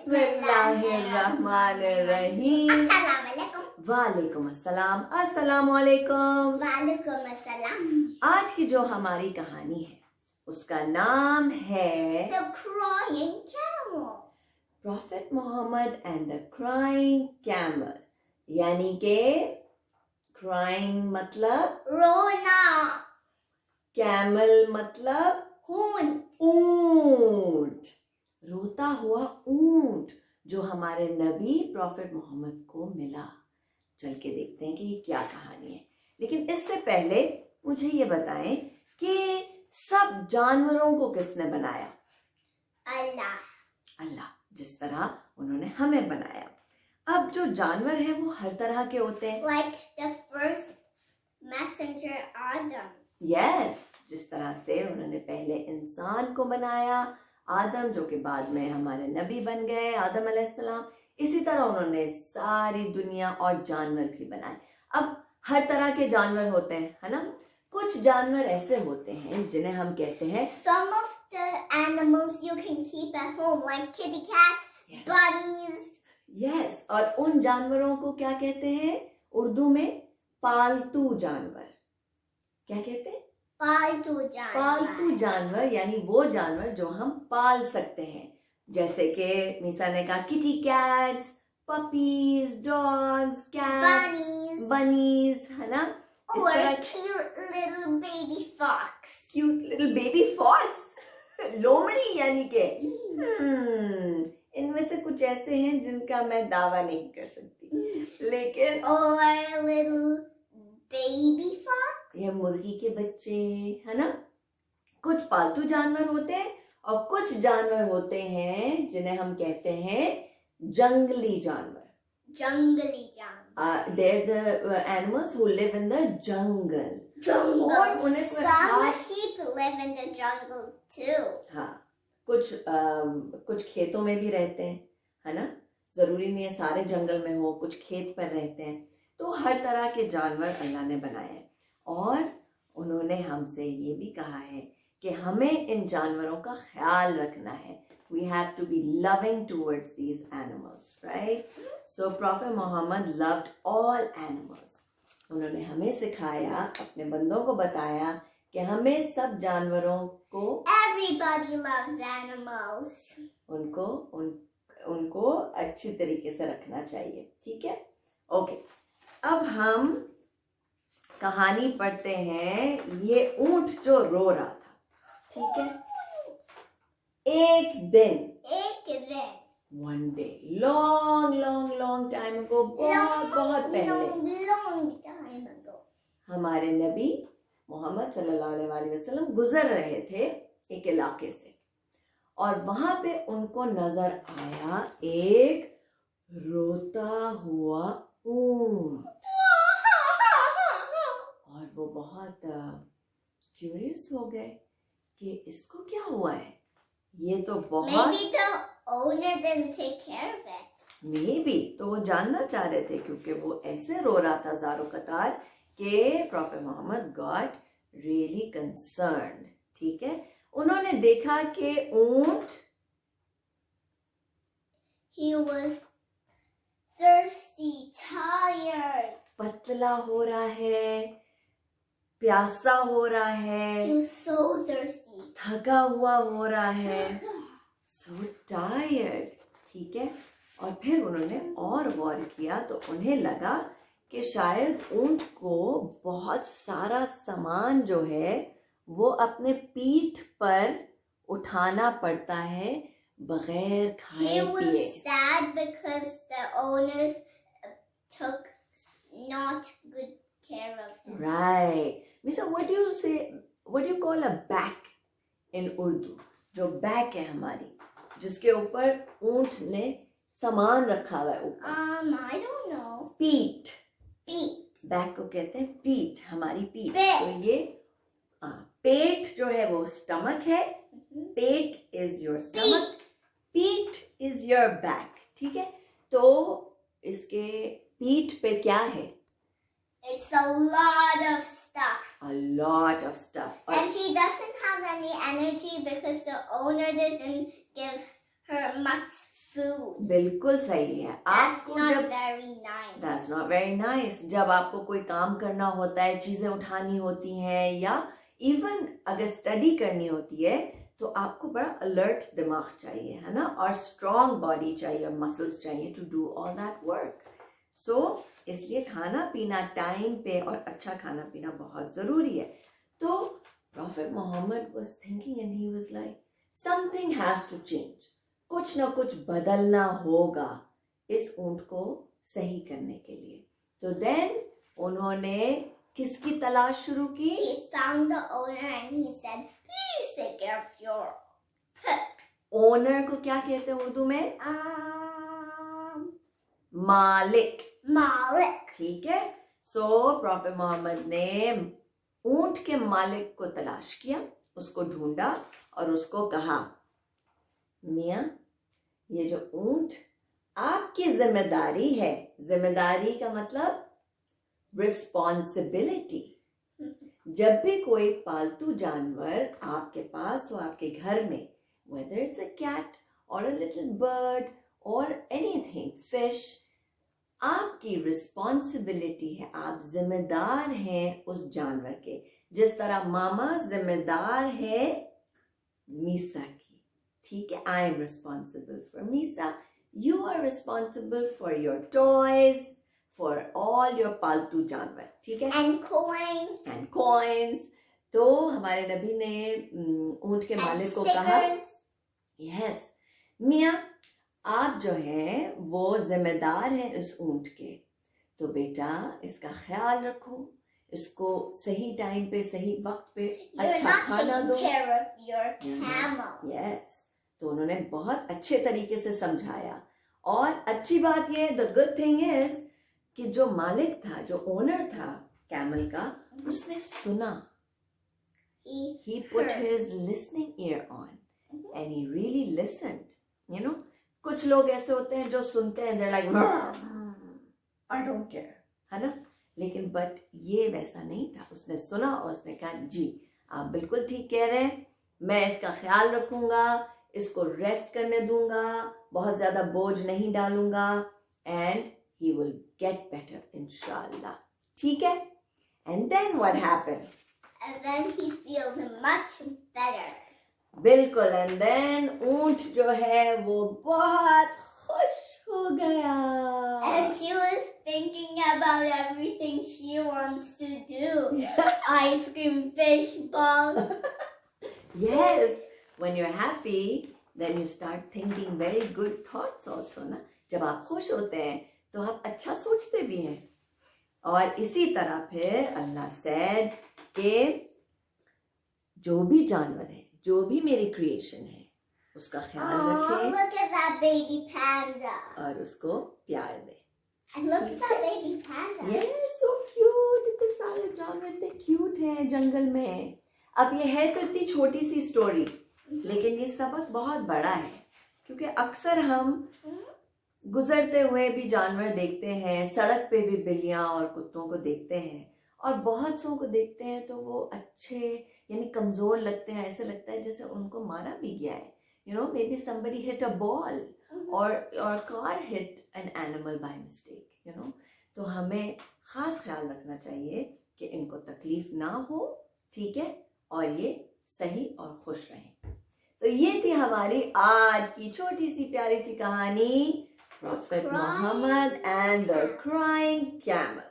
बिस्मिल्लाहिर्रहमानिर्रहीम। वालेकुम अस्सलाम। अस्सलामु अलैकुम। वालेकुम अस्सलाम। आज की जो हमारी कहानी है उसका नाम है The Crying Camel। Prophet Mohammed and the crying camel. यानी के क्राइंग मतलब रोना, कैमल मतलब ऊंट, रोता हुआ ऊंट जो हमारे नबी प्रॉफेट मोहम्मद को मिला। चल के देखते हैं कि ये क्या कहानी है। लेकिन इससे पहले मुझे ये बताएं कि सब जानवरों को किसने बनाया? अल्लाह, जिस तरह उन्होंने हमें बनाया। अब जो जानवर है वो हर तरह के होते हैं। Like the first messenger Adam। Yes, जिस तरह से उन्होंने पहले इंसान को बनाया, आदम, जो कि बाद में हमारे नबी बन गए, आदम अलैहिस्सलाम। इसी तरह उन्होंने सारी दुनिया और जानवर भी बनाए। अब हर तरह के जानवर होते हैं, है ना। कुछ जानवर ऐसे होते हैं जिन्हें हम कहते हैं Some of the animals you can keep at home, like kitty cats, bunnies। Yes, और उन जानवरों को क्या कहते हैं उर्दू में? पालतू जानवर। क्या कहते हैं? पालतू जानवर। पालतू जानवर यानी वो जानवर जो हम पाल सकते हैं, जैसे कि मीसा ने कहा kitty cats, puppies, dogs, cats, bunnies, है ना। Or a cute little baby fox। Cute little baby fox, लोमड़ी यानी के। इनमें से कुछ ऐसे हैं जिनका मैं दावा नहीं कर सकती, लेकिन Or a little baby fox। ये मुर्गी के बच्चे, है ना। कुछ पालतू जानवर होते हैं और कुछ जानवर होते हैं जिन्हें हम कहते हैं जंगली जानवर। जंगली जानवर। They're the animals who live in the jungle। Jungle। और उन्हें कोई Some खास, sheep live in the jungle too। हाँ, कुछ खेतों में भी रहते हैं, है ना। जरूरी नहीं है सारे जंगल में हो, कुछ खेत पर रहते हैं। तो हर तरह के जानवर अल्लाह ने बनाए हैं और उन्होंने हमसे ये भी कहा है कि हमें इन जानवरों का ख्याल रखना है। We have to be loving towards these animals, right? So Prophet Muhammad loved all animals। उन्होंने हमें सिखाया, अपने बंदों को बताया कि हमें सब जानवरों को, Everybody loves animals। उनको अच्छी तरीके से रखना चाहिए, ठीक है। ओके, अब हम कहानी पढ़ते हैं। ये ऊंट जो रो रहा था, ठीक है। एक दिन, one day, long time ago, बहुत पहले, long time ago, हमारे नबी मोहम्मद सल्लल्लाहु अलैहि वसल्लम गुजर रहे थे एक इलाके से और वहां पे उनको नजर आया एक रोता हुआ ऊंट और वो बहुत क्यूरियस हो गए कि इसको क्या हुआ है। ये तो बहुत, maybe the owner didn't take care of it। Maybe, तो वो जानना चाह रहे थे क्योंकि वो ऐसे रो रहा था ज़ारो कतार कि prophet Mohammed got really concerned, ठीक है। उन्होंने देखा कि ऊंट, he was thirsty, tired, पतला हो रहा है, प्यासा हो रहा है, he was so thirsty, थका हुआ हो रहा है, so tired, ठीक है। और फिर उन्होंने और गौर किया तो उन्हें लगा कि शायद ऊंट को बहुत सारा सामान जो है वो अपने पीठ पर उठाना पड़ता है बगैर खाए he was पिए। sad because the owners took not good care of him। Right. Misa, what do you say, what do you call a back in Urdu? जो बैक है हमारी, जिसके ऊपर ऊंट ने सामान रखा हुआ है ऊपर। I don't know। पीठ। बैक को कहते हैं पीठ, हमारी पीठ। पेट। तो ये पेट जो है वो स्टमक है। पेट इज योर स्टमक, पीठ इज योर बैक, ठीक है। तो इसके पीठ पे क्या है? It's a lot of stuff। A lot of stuff। And she doesn't have any energy because the owner didn't give her much food। बिल्कुल सही है। That's आपको not जब very nice. That's not very nice. जब आपको कोई काम करना होता है, चीजें उठानी होती हैं, या इवन अगर स्टडी करनी होती है, तो आपको बड़ा अलर्ट दिमाग चाहिए, है ना, और स्ट्रॉन्ग बॉडी चाहिए और मसल्स चाहिए to do all that work. So इसलिए खाना पीना टाइम पे और अच्छा खाना पीना बहुत जरूरी है। तो prophet Mohammed was thinking and he was like something has to change, कुछ ना कुछ बदलना होगा इस ऊंट को सही करने के लिए। तो देन उन्होंने किसकी तलाश शुरू की? He found the owner and he said, please take care of your pet. Owner को क्या कहते हैं उर्दू में? मालिक। Malik. ठीक है। सो प्रॉफिट मोहम्मद ने ऊंट के मालिक को तलाश किया, उसको ढूंढा और उसको कहा, मियां, ये जो ऊंट आपकी जिम्मेदारी है, जिम्मेदारी का मतलब रिस्पॉन्सिबिलिटी। जब भी कोई पालतू जानवर आपके पास हो, आपके घर में, whether it's a cat or a little bird or anything, fish, आपकी रिस्पॉन्सिबिलिटी है, आप जिम्मेदार हैं उस जानवर के, जिस तरह मामा जिम्मेदार है मीसा की। ठीक है, I am responsible for Misa, you are responsible for your toys, for all your पालतू जानवर। ठीक है, And coins. And coins. तो हमारे नबी ने ऊंट के मालिक को कहा, यस मियाँ, आप जो है वो जिम्मेदार हैं इस ऊंट के, तो बेटा इसका ख्याल रखो, इसको सही टाइम पे सही वक्त पे You're अच्छा not खाना taking दो। care of your camel. Yes, तो उन्होंने बहुत अच्छे तरीके से समझाया। और अच्छी बात ये, द गुड थिंग इज कि जो मालिक था, जो ओनर था कैमल का, उसने सुना। He put heard. his listening ear on and he really listened. You know, कुछ लोग ऐसे होते हैं जो सुनते हैं, they're like, I don't care, है ना, लेकिन बट ये वैसा नहीं था। उसने सुना और उसने कहा, जी आप बिल्कुल ठीक कह रहे हैं, मैं इसका ख्याल रखूंगा, इसको रेस्ट करने दूंगा, बहुत ज्यादा बोझ नहीं डालूंगा, and he will get better इंशाल्लाह। ठीक है, and then what happened? And then he feels much better. बिल्कुल, एंड देन ऊंट जो है वो बहुत खुश हो गया। And she was thinking about everything she wants to do. Ice cream, fish ball. Yes, when you're happy, then you start thinking very good thoughts also, ना। जब आप खुश होते हैं तो आप अच्छा सोचते भी हैं। और इसी तरह फिर अल्लाह said कि जो भी जानवर है, जो भी मेरी क्रिएशन है, उसका ख्याल Oh, रखें look at that baby panda. और उसको प्यार दें। And look at that baby panda. Yes, so cute. इतने सारे जानवर इतने क्यूट हैं जंगल में। अब ये है तो इतनी छोटी सी स्टोरी, लेकिन ये सबक बहुत बड़ा है, क्योंकि अक्सर हम गुजरते हुए भी जानवर देखते हैं, सड़क पे भी बिल्लियां और कुत्तों को देखते हैं, और बहुत सौ को देखते हैं तो वो अच्छे यानी कमजोर लगते हैं, ऐसे लगता है जैसे उनको मारा भी गया है। You know, maybe somebody hit a ball or car hit an animal by mistake, you know. तो हमें खास ख्याल रखना चाहिए कि इनको तकलीफ ना हो, ठीक है, और ये सही और खुश रहें। तो ये थी हमारी आज की छोटी सी प्यारी सी कहानी, Prophet Muhammad and the Crying Camel।